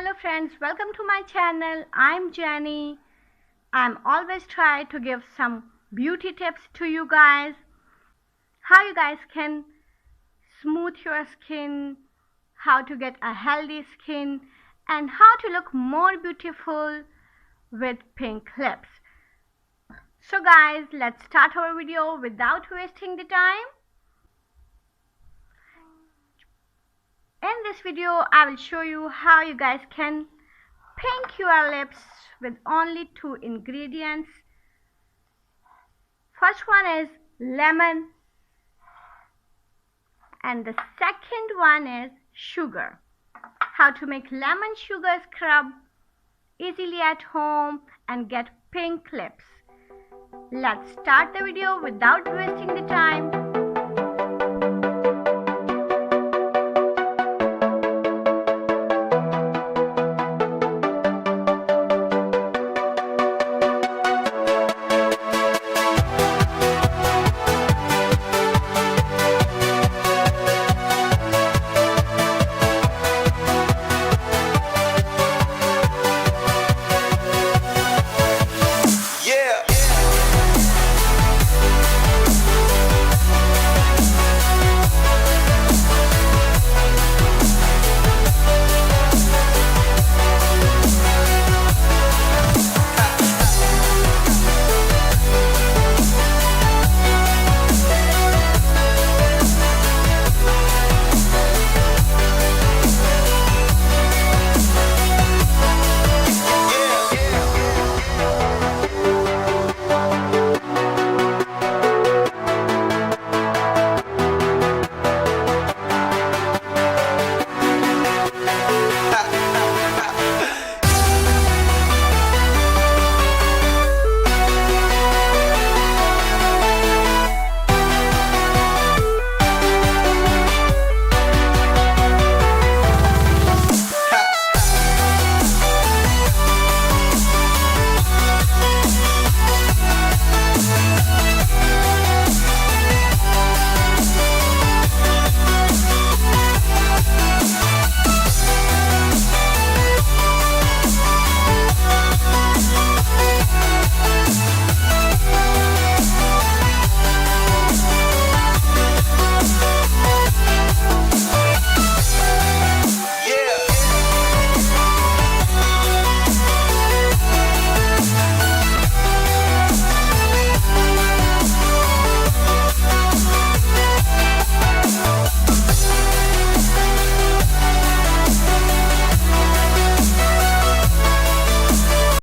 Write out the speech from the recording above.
Hello friends, welcome to my channel. I'm Jenny. I'm always try to give some beauty tips to you guys. How you guys can smooth your skin, how to get a healthy skin, and how to look more beautiful with pink lips. So guys, let's start our video without wasting the time. In this video, I will show you how you guys can pink your lips with only 2 ingredients. First one is lemon and the second one is sugar. How to make lemon sugar scrub easily at home and get pink lips. Let's start the video without wasting the time.